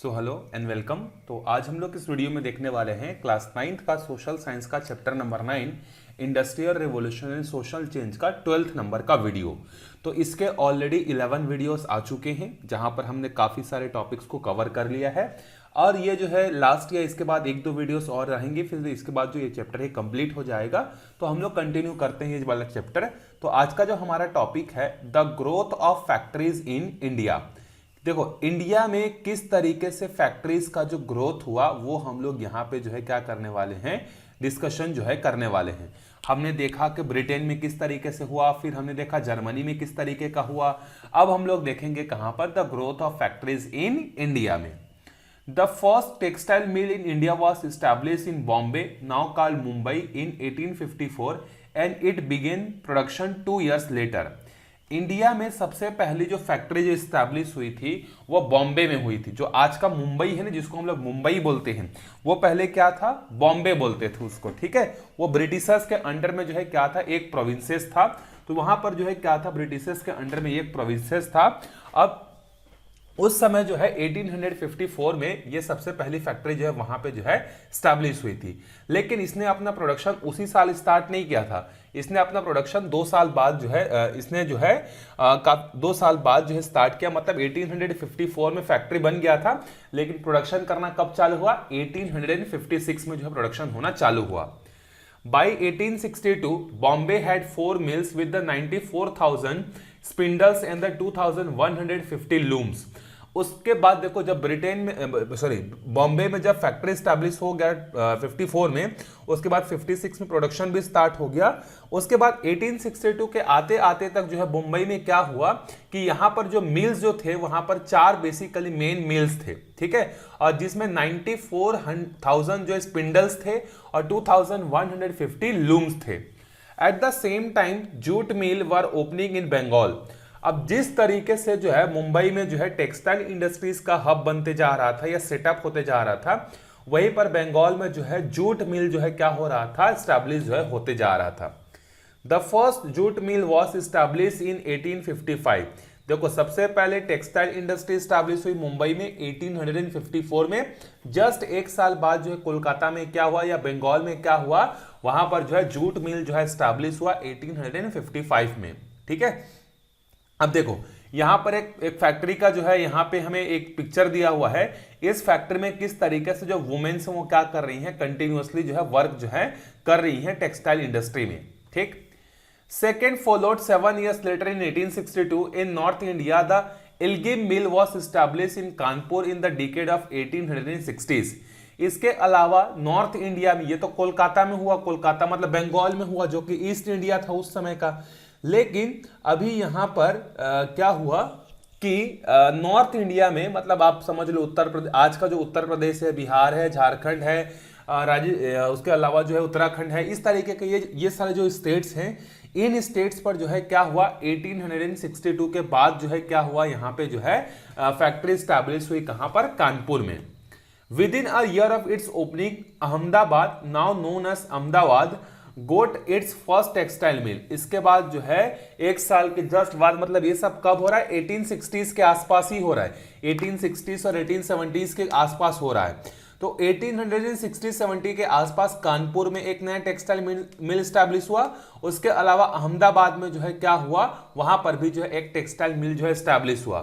Hello and welcome. तो आज हम लोग इस वीडियो में देखने वाले हैं क्लास 9th का सोशल साइंस का chapter number 9 industrial revolution and social change का 12th नंबर का वीडियो। तो इसके ऑलरेडी 11 वीडियोस आ चुके हैं जहां पर हमने काफ़ी सारे टॉपिक्स को कवर कर लिया है और ये जो है लास्ट या इसके बाद एक दो वीडियोस और रहेंगे, फिर इसके बाद जो ये चैप्टर है कंप्लीट हो जाएगा। तो हम लोग कंटिन्यू करते हैं ये वाला चैप्टर। तो आज का जो हमारा टॉपिक है the growth of factories in India. देखो इंडिया में किस तरीके से फैक्ट्रीज का जो ग्रोथ हुआ वो हम लोग यहाँ पे जो है क्या करने वाले हैं, डिस्कशन जो है करने वाले हैं। हमने देखा कि ब्रिटेन में किस तरीके से हुआ, फिर हमने देखा जर्मनी में किस तरीके का हुआ। अब हम लोग देखेंगे कहां पर, the growth of factories in India में। The first textile mill in India was established in Bombay now called Mumbai in 1854 and it began production 2 years later. India में सबसे पहली जो फैक्ट्री जो स्टैब्लिश हुई थी वो बॉम्बे में हुई थी। जो आज का मुंबई है ना, जिसको हम लोग मुंबई बोलते हैं, वो पहले क्या था, बॉम्बे बोलते थे उसको। ठीक है, वो ब्रिटिशर्स के अंडर में जो है क्या था, एक प्रोविंसेस था। तो वहां पर जो है क्या था, ब्रिटिशर्स के अंडर में एक प्रोविंसेस था। अब उस समय जो है 1854 में ये सबसे पहली फैक्ट्री जो है वहां पे जो है स्टैब्लिश हुई थी। लेकिन इसने अपना प्रोडक्शन उसी साल स्टार्ट नहीं किया था। इसने अपना प्रोडक्शन 2 साल बाद जो है इसने जो है 2 साल बाद जो है स्टार्ट किया। मतलब 1854 में फैक्ट्री बन गया था, लेकिन प्रोडक्शन करना कब चालू हुआ, 1856 में जो है प्रोडक्शन होना चालू हुआ। By 1862, Bombay had 4 mills with the 94,000 spindles and the 2,150 looms. उसके बाद देखो जब ब्रिटेन में बॉम्बे में जब फैक्ट्री स्टैब्लिश हो गया 54 में, उसके बाद 56 में प्रोडक्शन भी स्टार्ट हो गया। उसके बाद 1862 के आते आते तक जो है मुंबई में क्या हुआ कि यहाँ पर जो मिल्स जो थे वहां पर 4 बेसिकली मेन मिल्स थे। ठीक है, और जिसमें 94,000 जो स्पिंडल्स थे और 2,150 लूम्स थे। At the same time jute mill were opening in Bengal. अब जिस तरीके से जो है मुंबई में जो है टेक्सटाइल इंडस्ट्रीज का हब बनते जा रहा था या सेटअप होते जा रहा था, वहीं पर बंगाल में जो है जूट मिल जो है क्या हो रहा था, स्टैब्लिश जो है होते जा रहा था। The first jute mill was established इन 1855। देखो सबसे पहले टेक्सटाइल इंडस्ट्री स्टैब्लिश हुई मुंबई में 1854 में। जस्ट एक साल बाद जो है कोलकाता में क्या हुआ या बंगाल में क्या हुआ, वहां पर जो है जूट मिल जो है स्टैब्लिश हुआ 1855 में। ठीक है, अब देखो यहां पर एक फैक्ट्री का जो है यहाँ पे हमें एक पिक्चर दिया हुआ है। इस फैक्ट्री में किस तरीके से जो वुमेन्स वो क्या कर रही हैं, कंटिन्यूअसली जो है वर्क जो है कर रही हैं टेक्सटाइल इंडस्ट्री में। ठीक, second followed 7 years later in 1862 in North India the Ilgim mill was established in Kanpur in the decade of 1860s। इसके अलावा नॉर्थ इंडिया में, ये तो कोलकाता में हुआ, कोलकाता मतलब बंगाल में हुआ जो कि ईस्ट इंडिया था उस समय का। लेकिन अभी यहां पर क्या हुआ कि नॉर्थ इंडिया में, मतलब आप समझ लो उत्तर प्रदेश, आज का जो उत्तर प्रदेश है, बिहार है, झारखंड है, उसके अलावा जो है उत्तराखंड है, इस तरीके के ये सारे जो स्टेट्स हैं, इन स्टेट्स पर जो है क्या हुआ 1862 के बाद जो है क्या हुआ, यहाँ पे जो है फैक्ट्री स्टैब्लिश हुई कहां पर, कानपुर में। Within a year of its opening Ahmedabad now known as Ahmedabad got its first textile mill. इसके बाद जो है एक साल के जस्ट बाद, मतलब ये सब कब हो रहा है, 1860s के आसपास ही हो रहा है। 1860s और 1870s के आसपास हो रहा है। तो 1860-70 के आसपास कानपुर में एक नया टेक्सटाइल मिल स्टैब्लिश हुआ। उसके अलावा अहमदाबाद में जो है क्या हुआ, वहां पर भी जो है एक टेक्सटाइल मिल जो है स्टैब्लिश हुआ।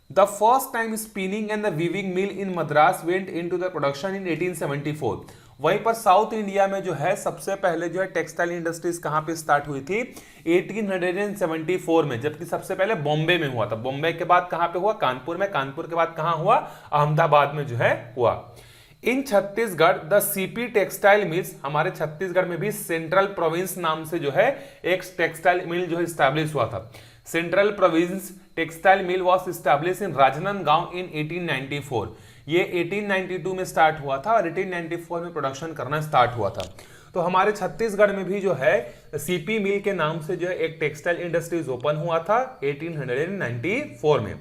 The first time spinning and the weaving mill in Madras went into the production in 1874। वहीं पर साउथ इंडिया में जो है सबसे पहले जो है टेक्सटाइल इंडस्ट्रीज कहां पे स्टार्ट हुई थी, 1874 में, जबकि सबसे पहले बॉम्बे में हुआ था। बॉम्बे के बाद कहां पे हुआ, कानपुर में, कानपुर के बाद कहां हुआ, अहमदाबाद में जो है हुआ। In Chhattisgarh the CP textile mills, हमारे छत्तीसगढ़ में भी सेंट्रल प्रोविंस नाम से जो है एक टेक्सटाइल मिल जो है स्टैब्लिश हुआ था। Central province textile mill was established in Rajnandgaon in 1894। ये 1892 में स्टार्ट हुआ था और 1894 में प्रोडक्शन करना स्टार्ट हुआ था। तो हमारे छत्तीसगढ़ में भी जो है सीपी मिल के नाम से जो है एक टेक्सटाइल इंडस्ट्रीज ओपन हुआ था 1894 में।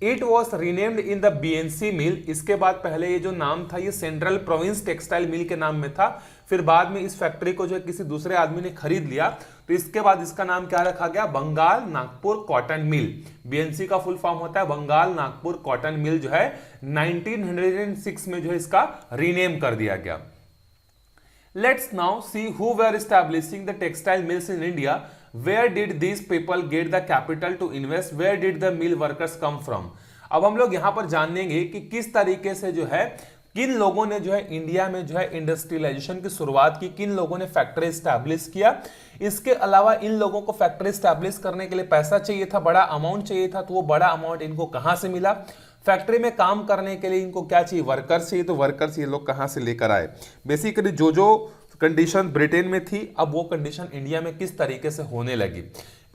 It was renamed in the BNC mill. इसके बाद पहले ये जो नाम था ये सेंट्रल प्रोविंस टेक्सटाइल मिल के नाम में था, फिर बाद में इस फैक्ट्री को जो है किसी दूसरे आदमी ने खरीद लिया, तो इसके बाद इसका नाम क्या रखा गया, Bengal Nagpur cotton mill. BNC का फुल फॉर्म होता है बंगाल नागपुर कॉटन मिल, जो है 1906 में जो है इसका रीनेम कर दिया गया। Let's now see who were establishing the textile mills in India. Where did these people get the capital to invest? Where did the mill workers come from? अब हम लोग यहां पर जानेंगे कि किस तरीके से जो है किन लोगों ने जो है इंडिया में जो है इंडस्ट्रियलाइजेशन की शुरुआत की, किन लोगों ने फैक्ट्री स्टैब्लिश किया। इसके अलावा इन लोगों को फैक्ट्री स्टैब्लिश करने के लिए पैसा चाहिए था, बड़ा अमाउंट चाहिए था, तो वो बड़ा अमाउंट इनको कहां से मिला। फैक्ट्री में काम करने के लिए इनको क्या चाहिए, वर्कर्स चाहिए, तो वर्कर्स ये लोग कहां से लेकर आए। बेसिकली जो जो कंडीशन ब्रिटेन में थी, अब वो कंडीशन इंडिया में किस तरीके से होने लगी।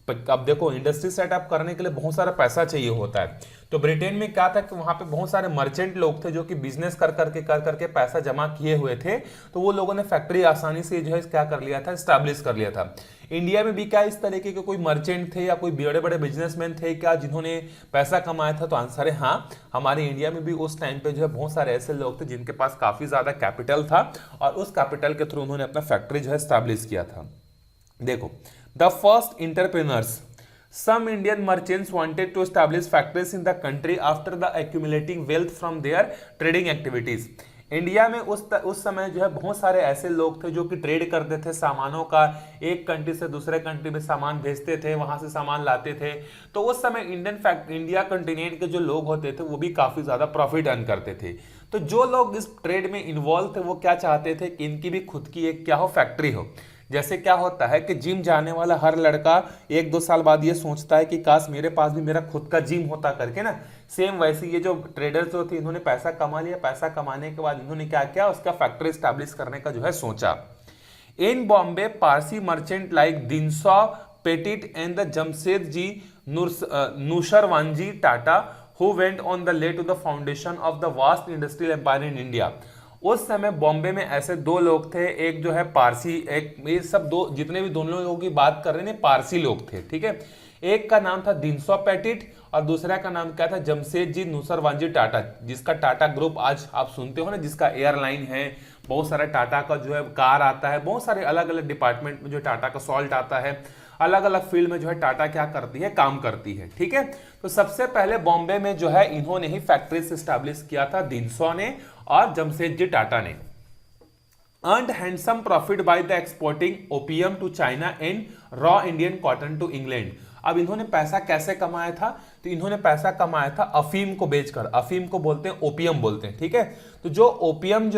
अब देखो, इंडस्ट्री सेटअप करने के लिए बहुत सारा पैसा चाहिए होता है, तो ब्रिटेन में क्या था कि वहां पे बहुत सारे मर्चेंट लोग थे जो कि बिजनेस कर करके पैसा जमा किए हुए थे, तो वो लोगों ने फैक्ट्री आसानी से जो है क्या कर लिया था, स्टैब्लिश कर लिया था। इंडिया में भी क्या इस तरीके के कोई मर्चेंट थे या कोई बड़े बड़े बिजनेसमैन थे क्या जिन्होंने पैसा कमाया था, तो आंसर है हाँ। हमारे इंडिया में भी उस टाइम पे जो है बहुत सारे ऐसे लोग थे जिनके पास काफी ज्यादा कैपिटल था और उस कैपिटल के थ्रू उन्होंने अपना फैक्ट्री जो है स्टैब्लिश किया था। देखो, the first entrepreneurs, some Indian merchants wanted to establish factories in the country after the accumulating wealth from their trading activities. India में उस समय जो है बहुत सारे ऐसे लोग थे जो कि ट्रेड करते थे सामानों का, एक कंट्री से दूसरे कंट्री में सामान भेजते थे, वहां से सामान लाते थे। तो उस समय इंडिया कंटिनेंट के जो लोग होते थे वो भी काफी ज्यादा प्रॉफिट अर्न करते थे। तो जो लोग इस ट्रेड में इन्वॉल्व थे वो क्या चाहते थे कि इनकी भी खुद की एक क्या हो, फैक्ट्री हो। जैसे क्या होता है कि जिम जाने वाला हर लड़का 1-2 साल बाद ये सोचता है कि काश मेरे पास भी मेरा खुद का जिम होता करके ना, सेम वैसे ये जो ट्रेडर्स जो थे इन्होंने पैसा कमा लिया, पैसा कमाने के बाद इन्होंने क्या किया, उसका फैक्ट्री स्टैब्लिश करने का जो है सोचा। In Bombay Parsi merchant like Dinshaw Petit and the Jamsetji Nusserwanji Tata who went on the way to the foundation of the vast industrial empire in India. उस समय बॉम्बे में ऐसे दो लोग थे, एक जो है पारसी, एक ये सब दो जितने भी दोनों लोगों की बात कर रहे हैं पारसी लोग थे, ठीक है। एक का नाम था दिनसॉ पेटिट और दूसरा का नाम क्या था, जमशेदजी नुसरवानजी टाटा, जिसका टाटा ग्रुप आज आप सुनते हो ना, जिसका एयरलाइन है, बहुत सारा टाटा का जो है कार आता है, बहुत सारे अलग अलग डिपार्टमेंट में जो टाटा का सॉल्ट आता है, अलग अलग फील्ड में जो है टाटा क्या करती है, काम करती है, ठीक है। तो सबसे पहले बॉम्बे में जो है इन्होंने ही फैक्ट्रीज एस्टैब्लिश किया था, दिनसॉ ने और जमशेदजी टाटा ने। Earned handsome profit by the exporting opium to China and raw Indian cotton to England. अब इन्होंने पैसा कैसे कमाया था, तो इन्होंने पैसा कमाया था अफीम को बेचकर, अफीम को बोलते हैं ओपियम बोलते हैं, ठीक है। तो जो ओपियम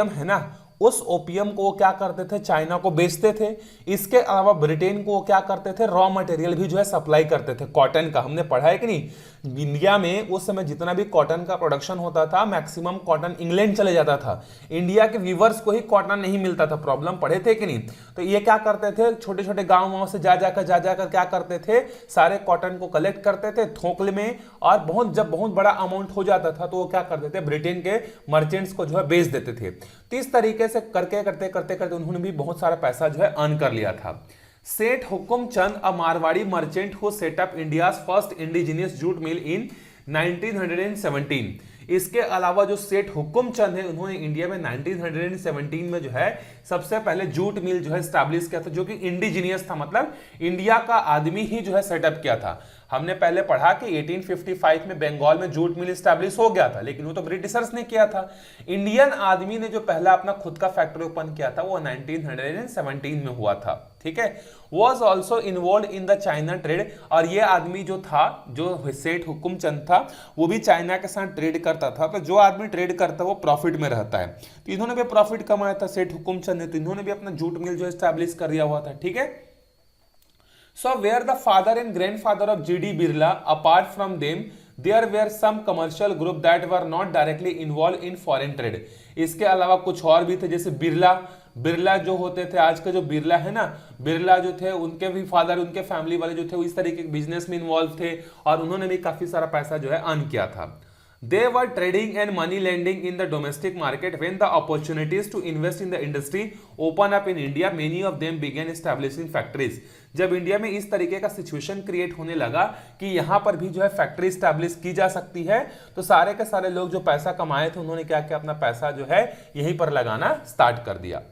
है ना, उस ओपियम को वो क्या करते थे, चाइना को बेचते थे। इसके अलावा ब्रिटेन को वो क्या करते थे, रॉ मटेरियल भी जो है सप्लाई करते थे कॉटन का। हमने पढ़ा है कि नहीं, इंडिया में उस समय जितना भी कॉटन का प्रोडक्शन होता था, मैक्सिमम कॉटन इंग्लैंड चले जाता था। इंडिया के वीवर्स को ही कॉटन नहीं मिलता था, प्रॉब्लम पढ़े थे कि नहीं। तो ये क्या करते थे, छोटे छोटे गाँव से जा जाकर क्या करते थे, सारे कॉटन को कलेक्ट करते थे थोकले में, और जब बहुत बड़ा अमाउंट हो जाता था तो वो क्या करते थे, ब्रिटेन के मर्चेंट्स को जो है बेच देते थे। तो इस तरीके से करते उन्होंने भी बहुत सारा पैसा जो है अर्न कर लिया था। Seth Hukum Chand, a Marwari merchant who set up India's first indigenous jute mill in 1917। इसके अलावा जो सेठ हुकुम चंद है, उन्होंने इंडिया में 1917 में जो है सबसे पहले जूट मिल जो है स्टैब्लिश किया था, जो कि इंडिजिनियस था, मतलब इंडिया का आदमी ही जो है सेटअप किया था। हमने पहले पढ़ा कि 1855 में बंगाल में जूट मिल स्टैब्लिश हो गया था, लेकिन वो तो ब्रिटिशर्स ने किया था। इंडियन आदमी ने जो पहला अपना खुद का फैक्ट्री ओपन किया था वो 1917 में हुआ था, ठीक है। Was also involve in the China trade, और ये आदमी जो था, जो सेठ हुकुम चंद था, वो भी चाइना के साथ ट्रेड करता था। तो जो आदमी ट्रेड करता है वो प्रॉफिट में रहता है, तो इन्होंने भी प्रॉफिट कमाया था सेठ हुकुम चंद ने, तो इन्होंने भी अपना जूट मिल जो स्टैब्लिश कर दिया हुआ था, ठीक है। So where the father and grandfather of G.D. Birla, apart from them, there were some commercial group that were not directly involved in foreign trade. इसके अलावा कुछ और भी थे, जैसे बिरला जो होते थे, आज का जो बिरला है ना, बिरला जो थे उनके भी फादर, उनके फैमिली वाले जो थे वो इस तरीके के बिजनेस में इन्वॉल्व थे और उन्होंने भी काफी सारा पैसा जो है अर्न किया था। They were trading and money lending in the domestic market. When the opportunities to invest in the industry open up in India, many of them began establishing factories. जब इंडिया में इस तरीके का सिचुएशन क्रिएट होने लगा कि यहाँ पर भी जो है फैक्ट्री स्टैब्लिश की जा सकती है, तो सारे के सारे लोग जो पैसा कमाए थे उन्होंने क्या किया, अपना पैसा जो है यहीं पर लगाना स्टार्ट कर दिया।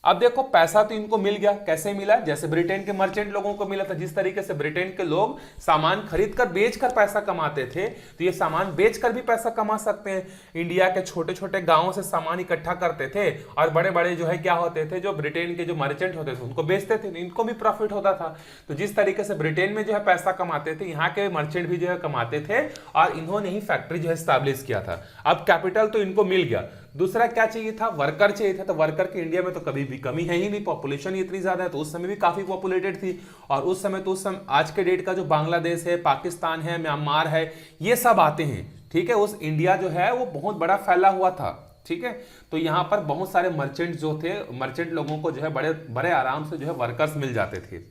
अब देखो पैसा तो इनको मिल गया, कैसे मिला, जैसे ब्रिटेन के मर्चेंट लोगों को मिला था, जिस तरीके से ब्रिटेन के लोग सामान खरीद कर बेच कर पैसा कमाते थे, तो ये सामान बेच कर भी पैसा कमा सकते हैं। इंडिया के छोटे छोटे गांवों से सामान इकट्ठा करते थे और बड़े बड़े जो है क्या होते थे, जो ब्रिटेन के जो मर्चेंट होते थे उनको बेचते थे, इनको भी प्रॉफिट होता था। तो जिस तरीके से ब्रिटेन में जो है पैसा कमाते थे, यहाँ के मर्चेंट भी जो है कमाते थे और इन्होंने ही फैक्ट्री जो है स्टैब्लिश किया था। अब कैपिटल तो इनको मिल गया, दूसरा क्या चाहिए था, वर्कर चाहिए था। तो वर्कर की इंडिया में तो कभी भी कमी है ही नहीं, पॉपुलेशन इतनी ज्यादा है, तो उस समय भी काफी पॉपुलेटेड थी। और उस समय आज के डेट का जो बांग्लादेश है, पाकिस्तान है, म्यांमार है, ये सब आते हैं, ठीक है। उस इंडिया जो है वो बहुत बड़ा फैला हुआ था, ठीक है। तो यहाँ पर बहुत सारे मर्चेंट जो थे, मर्चेंट लोगों को जो है बड़े बड़े आराम से जो है वर्कर्स मिल जाते थे।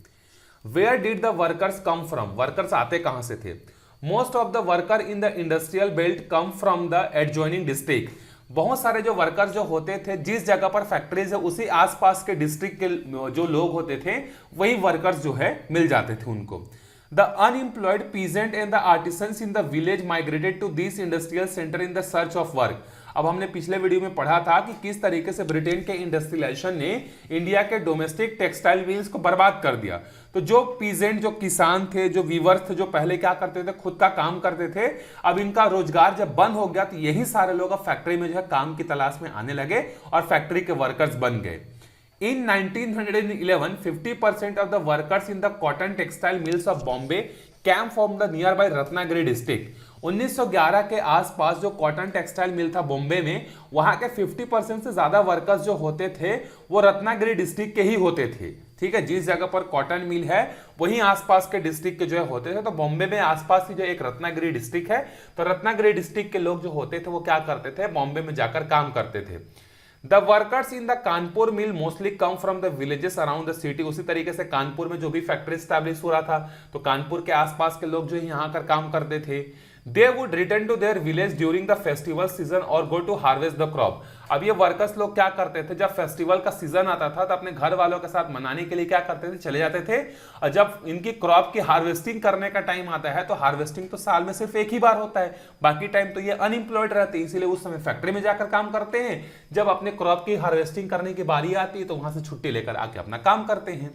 Where did the workers come from, workers आते कहां से थे? Most of the worker in the industrial belt come from the adjoining district. बहुत सारे जो वर्कर्स जो होते थे, जिस जगह पर फैक्ट्रीज है उसी आसपास के डिस्ट्रिक्ट के जो लोग होते थे, वही वर्कर्स जो है मिल जाते थे उनको। The unemployed peasant and the artisans in the village migrated to this industrial centre in the search of work. अब हमने पिछले वीडियो में पढ़ा था कि किस तरीके से ब्रिटेन के इंडस्ट्रियलाइजेशन ने इंडिया के डोमेस्टिक टेक्सटाइल मिल्स को बर्बाद कर दिया। तो जो पीजेंट, जो किसान थे, जो वीवर्स थे, जो पहले क्या करते थे, खुद का काम करते थे, अब इनका रोजगार जब बंद हो गया तो यही सारे लोग अब फैक्ट्री में जो है काम की तलाश में आने लगे और फैक्ट्री के वर्कर्स बन गए। In 1911, 50% of the workers in the cotton textile mills of Bombay came from the nearby Ratnagiri district. 1911 के आसपास जो कॉटन टेक्सटाइल मिल था बॉम्बे में, वहां के 50% से ज्यादा वर्कर्स जो होते थे वो रत्नागिरी डिस्ट्रिक्ट के ही होते थे, ठीक है। जिस जगह पर कॉटन मिल है वहीं आसपास के डिस्ट्रिक्ट के जो है होते थे। तो बॉम्बे में आसपास ही जो एक रत्नागिरी डिस्ट्रिक्ट है, तो रत्नागिरी डिस्ट्रिक्ट के लोग जो होते थे वो क्या करते थे, बॉम्बे में जाकर काम करते थे। The workers in the Kanpur mill mostly come from the villages around the city. उसी तरीके से कानपुर में जो भी फैक्ट्री स्टैब्लिश हो रहा था, तो कानपुर के आसपास के लोग जो यहाँ आकर काम करते थे। They would return to their village during the festival season or go to harvest the crop. अब ये वर्कर्स लोग क्या करते थे, जब फेस्टिवल का सीजन आता था तो अपने घर वालों के साथ मनाने के लिए क्या करते थे, चले जाते थे। और जब इनकी क्रॉप की हार्वेस्टिंग करने का टाइम आता है, तो हार्वेस्टिंग तो साल में सिर्फ एक ही बार होता है, बाकी टाइम तो ये अनएम्प्लॉयड रहते हैं, इसीलिए उस समय फैक्ट्री में जाकर काम करते हैं। जब अपने क्रॉप की हार्वेस्टिंग करने की बारी आती है तो वहां से छुट्टी लेकर आके अपना काम करते हैं।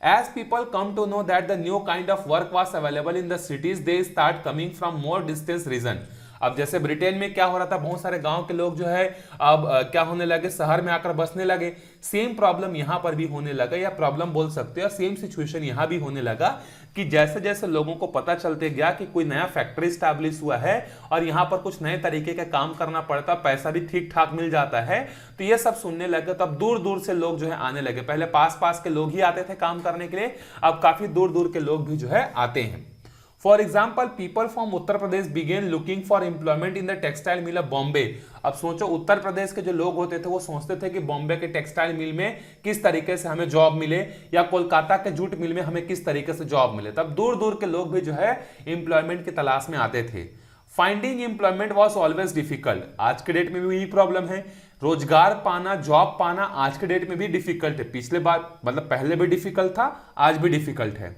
As people come to know that the new kind of work was available in the cities, they start coming from more distance region. अब जैसे ब्रिटेन में क्या हो रहा था, बहुत सारे गांव के लोग जो है अब क्या होने लगे, शहर में आकर बसने लगे। सेम प्रॉब्लम यहां पर भी होने लगा, या प्रॉब्लम बोल सकते हो, सेम सिचुएशन यहां भी होने लगा कि जैसे जैसे लोगों को पता चलते गया कि कोई नया फैक्ट्री स्टैब्लिश हुआ है और यहां पर कुछ नए तरीके का काम करना पड़ता, पैसा भी ठीक ठाक मिल जाता है, तो ये सब सुनने लगे। तो अब दूर दूर से लोग जो है आने लगे। पहले पास पास के लोग ही आते थे काम करने के लिए, अब काफी दूर दूर के लोग भी जो है आते हैं। For example, people from Uttar Pradesh began looking for employment in the textile mill of Bombay. अब सोचो, उत्तर प्रदेश के जो लोग होते थे वो सोचते थे कि बॉम्बे के टेक्सटाइल मिल में किस तरीके से हमें जॉब मिले, या कोलकाता के जूट मिल में हमें किस तरीके से जॉब मिले। तब दूर दूर के लोग भी जो है एम्प्लॉयमेंट की तलाश में आते थे। Finding employment was always difficult. आज के डेट में भी यही प्रॉब्लम है, रोजगार पाना, जॉब पाना आज के डेट में भी डिफिकल्ट है। पिछले बार मतलब पहले भी डिफिकल्ट था, आज भी डिफिकल्ट है।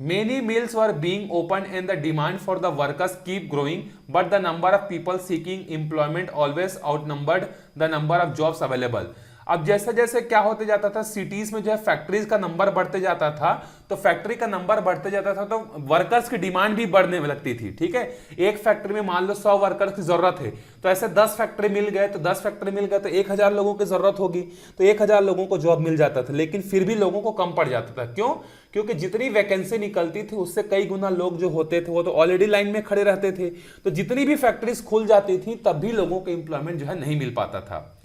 Many mills were being opened and the demand for the workers keep growing, but the number of people seeking employment always outnumbered the number of jobs available. अब जैसे जैसे क्या होते जाता था, सिटीज में जो है फैक्ट्रीज का नंबर बढ़ते जाता था, तो फैक्ट्री का नंबर बढ़ते जाता था तो वर्कर्स की डिमांड भी बढ़ने लगती थी, ठीक है। एक फैक्ट्री में मान लो 100 वर्कर्स की जरूरत है, तो ऐसे 10 फैक्ट्री मिल गए, तो 10 फैक्ट्री मिल गए तो 1000 लोगों की जरूरत होगी, तो 1000 लोगों को जॉब मिल जाता था। लेकिन फिर भी लोगों को कम पड़ जाता था। क्यों? क्योंकि जितनी वैकेंसी निकलती थी उससे कई गुना लोग जो होते थे वो तो ऑलरेडी लाइन में खड़े रहते थे। तो जितनी भी फैक्ट्रीज खुल जाती थी तब भी लोगों को एम्प्लॉयमेंट जो है नहीं मिल पाता था।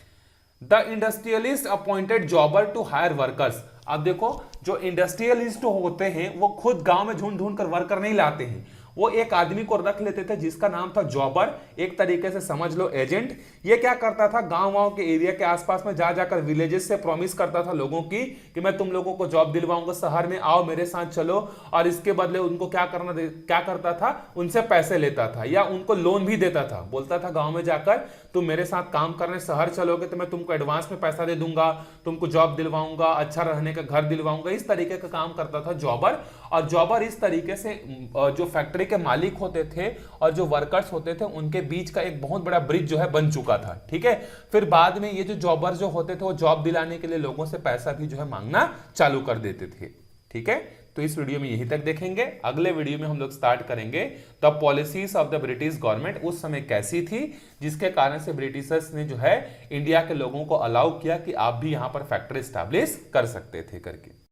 The industrialist appointed jobber to hire workers. अब देखो, जो इंडस्ट्रियलिस्ट होते हैं वो खुद गांव में ढूंढ ढूंढ कर वर्कर नहीं लाते हैं, वो एक आदमी को रख लेते थे जिसका नाम था जॉबर, एक तरीके से समझ लो एजेंट। ये क्या करता था, गांव के एरिया के आसपास में जा जाकर विलेजेस से प्रॉमिस करता था लोगों की कि मैं तुम लोगों को जॉब दिलवाऊंगा, शहर में आओ मेरे साथ चलो, और इसके बदले उनको क्या करता था, उनसे पैसे लेता था या उनको लोन भी देता था। बोलता था गांव में जाकर तुम मेरे साथ काम करने शहर चलोगे तो मैं तुमको एडवांस में पैसा दे दूंगा, तुमको जॉब दिलवाऊंगा, अच्छा रहने का घर दिलवाऊंगा। इस तरीके का काम करता था जॉबर। और जॉबर इस तरीके से जो फैक्ट्री के मालिक होते थे और जो वर्कर्स होते थे उनके बीच का एक बहुत बड़ा ब्रिज जो है बन चुका था। ठीक है, फिर बाद में ये जो जॉबर जो होते थे वो जॉब दिलाने के लिए लोगों से पैसा भी जो है मांगना चालू कर देते थे। ठीक है, तो इस वीडियो में यहीं तक देखेंगे। अगले वीडियो में हम लोग स्टार्ट करेंगे the policies of the British government, उस समय कैसी थी जिसके कारण से ब्रिटिशर्स ने जो है इंडिया के लोगों को अलाउ किया कि आप भी यहां पर फैक्ट्री स्टैब्लिश कर सकते थे करके।